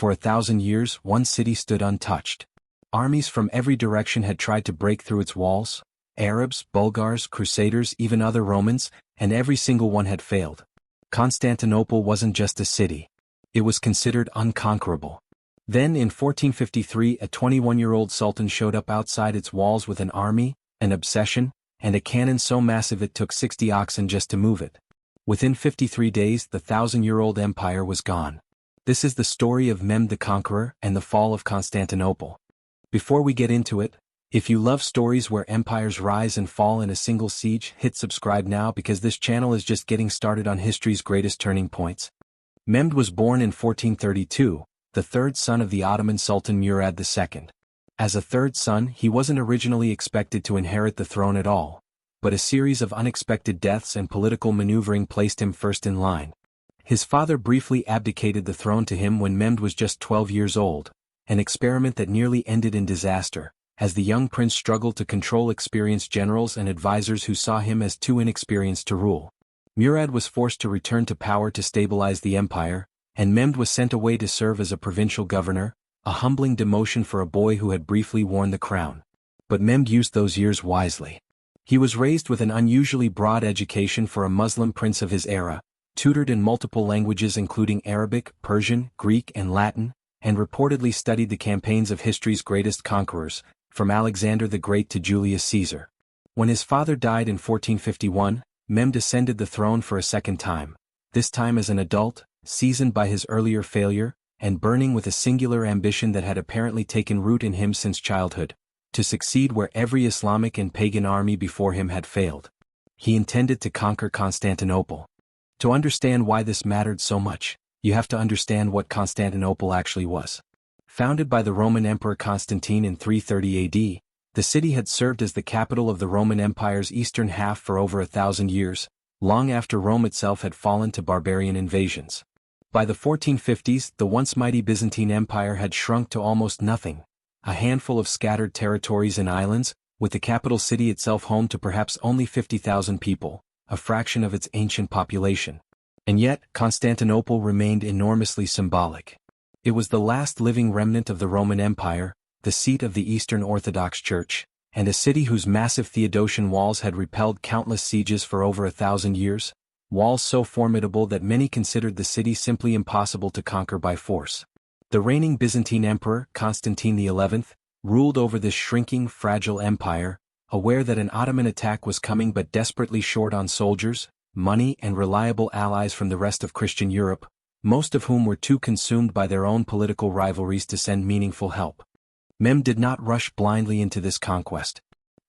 For 1,000 years, one city stood untouched. Armies from every direction had tried to break through its walls: Arabs, Bulgars, Crusaders, even other Romans, and every single one had failed. Constantinople wasn't just a city. It was considered unconquerable. Then in 1453 a 21-year-old sultan showed up outside its walls with an army, an obsession, and a cannon so massive it took 60 oxen just to move it. Within 53 days the 1,000-year-old empire was gone. This is the story of Mehmed the Conqueror and the fall of Constantinople. Before we get into it, if you love stories where empires rise and fall in a single siege, hit subscribe now because this channel is just getting started on history's greatest turning points. Mehmed was born in 1432, the third son of the Ottoman Sultan Murad II. As a third son, he wasn't originally expected to inherit the throne at all, but a series of unexpected deaths and political maneuvering placed him first in line. His father briefly abdicated the throne to him when Mehmed was just 12 years old, an experiment that nearly ended in disaster, as the young prince struggled to control experienced generals and advisors who saw him as too inexperienced to rule. Murad was forced to return to power to stabilize the empire, and Mehmed was sent away to serve as a provincial governor, a humbling demotion for a boy who had briefly worn the crown. But Mehmed used those years wisely. He was raised with an unusually broad education for a Muslim prince of his era, tutored in multiple languages including Arabic, Persian, Greek, and Latin, and reportedly studied the campaigns of history's greatest conquerors, from Alexander the Great to Julius Caesar. When his father died in 1451, Mehmed ascended the throne for a second time, this time as an adult, seasoned by his earlier failure, and burning with a singular ambition that had apparently taken root in him since childhood: to succeed where every Islamic and pagan army before him had failed. He intended to conquer Constantinople. To understand why this mattered so much, you have to understand what Constantinople actually was. Founded by the Roman Emperor Constantine in 330 AD, the city had served as the capital of the Roman Empire's eastern half for over 1,000 years, long after Rome itself had fallen to barbarian invasions. By the 1450s, the once mighty Byzantine Empire had shrunk to almost nothing, a handful of scattered territories and islands, with the capital city itself home to perhaps only 50,000 people, a fraction of its ancient population. And yet, Constantinople remained enormously symbolic. It was the last living remnant of the Roman Empire, the seat of the Eastern Orthodox Church, and a city whose massive Theodosian walls had repelled countless sieges for over 1,000 years, walls so formidable that many considered the city simply impossible to conquer by force. The reigning Byzantine Emperor, Constantine XI, ruled over this shrinking, fragile empire, aware that an Ottoman attack was coming but desperately short on soldiers, money, and reliable allies from the rest of Christian Europe, most of whom were too consumed by their own political rivalries to send meaningful help. Mehmed did not rush blindly into this conquest.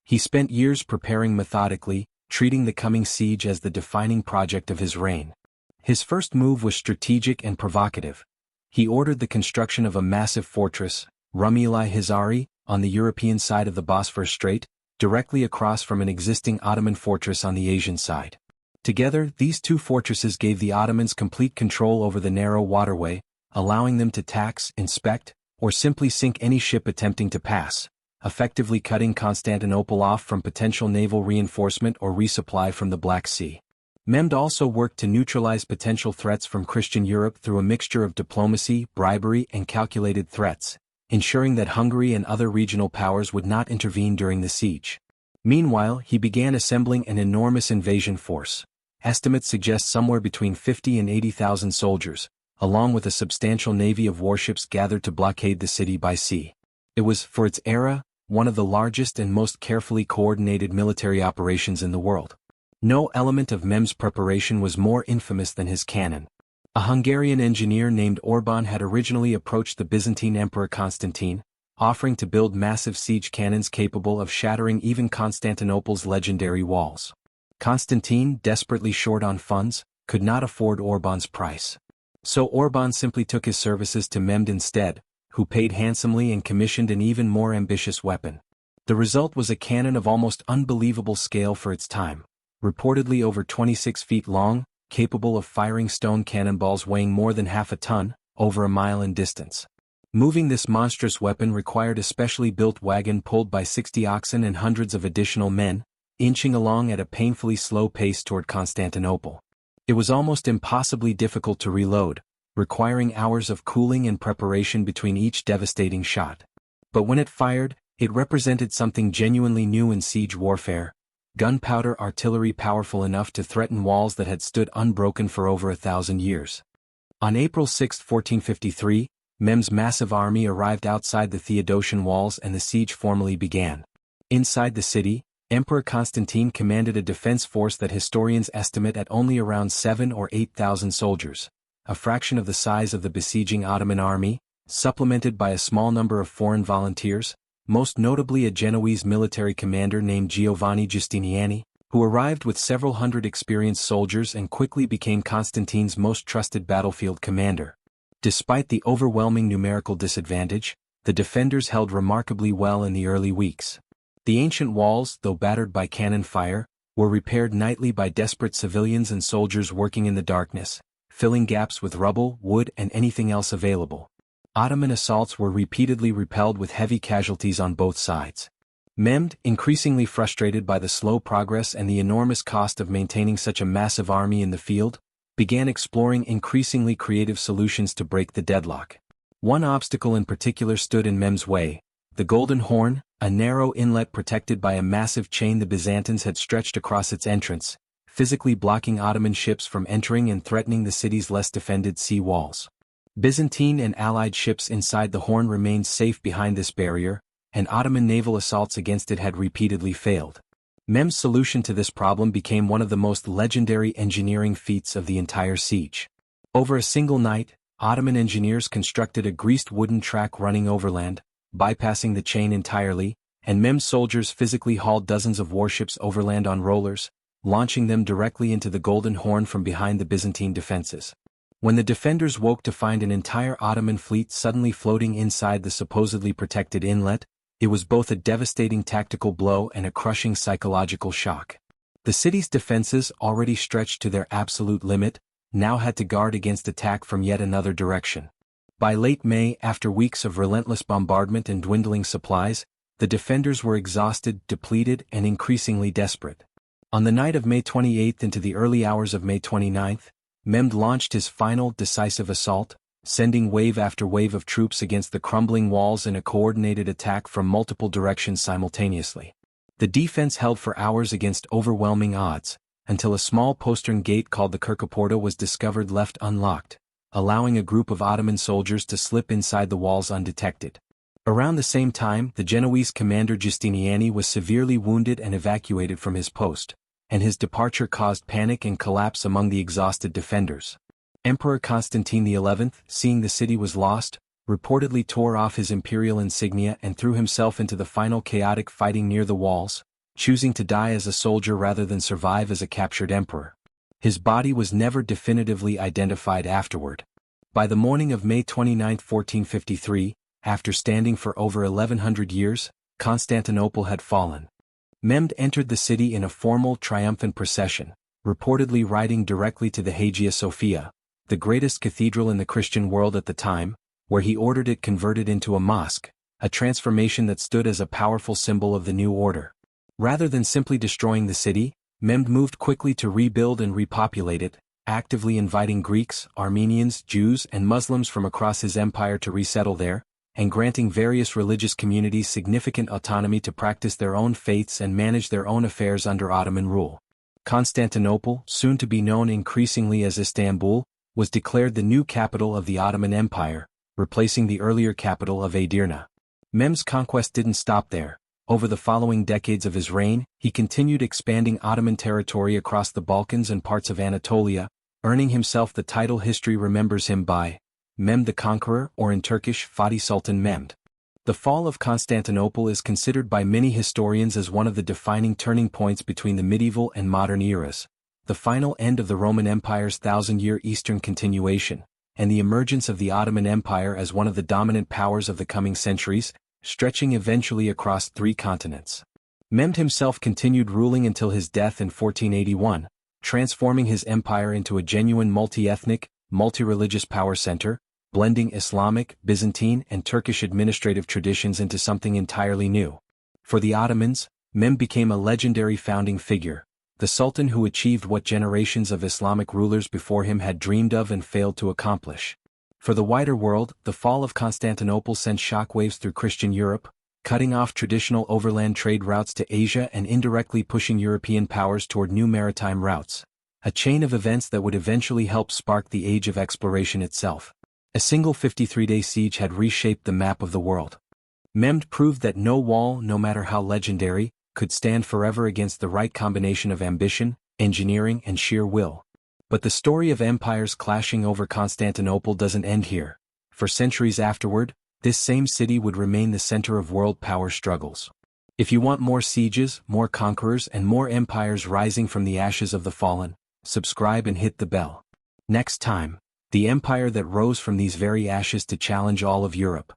He spent years preparing methodically, treating the coming siege as the defining project of his reign. His first move was strategic and provocative. He ordered the construction of a massive fortress, Rumeli-Hizari, on the European side of the Bosphorus Strait, directly across from an existing Ottoman fortress on the Asian side. Together, these two fortresses gave the Ottomans complete control over the narrow waterway, allowing them to tax, inspect, or simply sink any ship attempting to pass, effectively cutting Constantinople off from potential naval reinforcement or resupply from the Black Sea. Mehmed also worked to neutralize potential threats from Christian Europe through a mixture of diplomacy, bribery, and calculated threats, ensuring that Hungary and other regional powers would not intervene during the siege. Meanwhile, he began assembling an enormous invasion force. Estimates suggest somewhere between 50 and 80,000 soldiers, along with a substantial navy of warships gathered to blockade the city by sea. It was, for its era, one of the largest and most carefully coordinated military operations in the world. No element of Mehmed's preparation was more infamous than his cannon. A Hungarian engineer named Orban had originally approached the Byzantine Emperor Constantine, offering to build massive siege cannons capable of shattering even Constantinople's legendary walls. Constantine, desperately short on funds, could not afford Orban's price. So Orban simply took his services to Mehmed instead, who paid handsomely and commissioned an even more ambitious weapon. The result was a cannon of almost unbelievable scale for its time, reportedly over 26 feet long, capable of firing stone cannonballs weighing more than half a ton, over a mile in distance. Moving this monstrous weapon required a specially built wagon pulled by 60 oxen and hundreds of additional men, inching along at a painfully slow pace toward Constantinople. It was almost impossibly difficult to reload, requiring hours of cooling and preparation between each devastating shot. But when it fired, it represented something genuinely new in siege warfare: gunpowder artillery powerful enough to threaten walls that had stood unbroken for over 1,000 years. On April 6, 1453, Mehmed's massive army arrived outside the Theodosian walls and the siege formally began. Inside the city, Emperor Constantine commanded a defense force that historians estimate at only around 7,000 or 8,000 soldiers, a fraction of the size of the besieging Ottoman army, supplemented by a small number of foreign volunteers, most notably a Genoese military commander named Giovanni Giustiniani, who arrived with several hundred experienced soldiers and quickly became Constantine's most trusted battlefield commander. Despite the overwhelming numerical disadvantage, the defenders held remarkably well in the early weeks. The ancient walls, though battered by cannon fire, were repaired nightly by desperate civilians and soldiers working in the darkness, filling gaps with rubble, wood, and anything else available. Ottoman assaults were repeatedly repelled with heavy casualties on both sides. Mehmed, increasingly frustrated by the slow progress and the enormous cost of maintaining such a massive army in the field, began exploring increasingly creative solutions to break the deadlock. One obstacle in particular stood in Mehmed's way: the Golden Horn, a narrow inlet protected by a massive chain the Byzantines had stretched across its entrance, physically blocking Ottoman ships from entering and threatening the city's less defended sea walls. Byzantine and allied ships inside the Horn remained safe behind this barrier, and Ottoman naval assaults against it had repeatedly failed. Mehmed's solution to this problem became one of the most legendary engineering feats of the entire siege. Over a single night, Ottoman engineers constructed a greased wooden track running overland, bypassing the chain entirely, and Mehmed's soldiers physically hauled dozens of warships overland on rollers, launching them directly into the Golden Horn from behind the Byzantine defenses. When the defenders woke to find an entire Ottoman fleet suddenly floating inside the supposedly protected inlet, it was both a devastating tactical blow and a crushing psychological shock. The city's defenses, already stretched to their absolute limit, now had to guard against attack from yet another direction. By late May, after weeks of relentless bombardment and dwindling supplies, the defenders were exhausted, depleted, and increasingly desperate. On the night of May 28 into the early hours of May 29, Mehmed launched his final, decisive assault, sending wave after wave of troops against the crumbling walls in a coordinated attack from multiple directions simultaneously. The defense held for hours against overwhelming odds, until a small postern gate called the Kirkoporta was discovered left unlocked, allowing a group of Ottoman soldiers to slip inside the walls undetected. Around the same time, the Genoese commander Giustiniani was severely wounded and evacuated from his post, and his departure caused panic and collapse among the exhausted defenders. Emperor Constantine XI, seeing the city was lost, reportedly tore off his imperial insignia and threw himself into the final chaotic fighting near the walls, choosing to die as a soldier rather than survive as a captured emperor. His body was never definitively identified afterward. By the morning of May 29, 1453, after standing for over 1,100 years, Constantinople had fallen. Mehmed entered the city in a formal triumphant procession, reportedly riding directly to the Hagia Sophia, the greatest cathedral in the Christian world at the time, where he ordered it converted into a mosque, a transformation that stood as a powerful symbol of the new order. Rather than simply destroying the city, Mehmed moved quickly to rebuild and repopulate it, actively inviting Greeks, Armenians, Jews, and Muslims from across his empire to resettle there, and granting various religious communities significant autonomy to practice their own faiths and manage their own affairs under Ottoman rule. Constantinople, soon to be known increasingly as Istanbul, was declared the new capital of the Ottoman Empire, replacing the earlier capital of Edirne. Mehmed's conquest didn't stop there. Over the following decades of his reign, he continued expanding Ottoman territory across the Balkans and parts of Anatolia, earning himself the title history remembers him by: Mehmed the Conqueror, or in Turkish, Fatih Sultan Mehmed. The fall of Constantinople is considered by many historians as one of the defining turning points between the medieval and modern eras, the final end of the Roman Empire's thousand-year eastern continuation, and the emergence of the Ottoman Empire as one of the dominant powers of the coming centuries, stretching eventually across 3 continents. Mehmed himself continued ruling until his death in 1481, transforming his empire into a genuine multi-ethnic, multi-religious power center, blending Islamic, Byzantine, and Turkish administrative traditions into something entirely new. For the Ottomans, Mehmed became a legendary founding figure, the sultan who achieved what generations of Islamic rulers before him had dreamed of and failed to accomplish. For the wider world, the fall of Constantinople sent shockwaves through Christian Europe, cutting off traditional overland trade routes to Asia and indirectly pushing European powers toward new maritime routes. A chain of events that would eventually help spark the age of exploration itself. A single 53-day siege had reshaped the map of the world. Mehmed proved that no wall, no matter how legendary, could stand forever against the right combination of ambition, engineering, and sheer will. But the story of empires clashing over Constantinople doesn't end here. For centuries afterward, this same city would remain the center of world power struggles. If you want more sieges, more conquerors, and more empires rising from the ashes of the fallen, subscribe and hit the bell. Next time, the empire that rose from these very ashes to challenge all of Europe.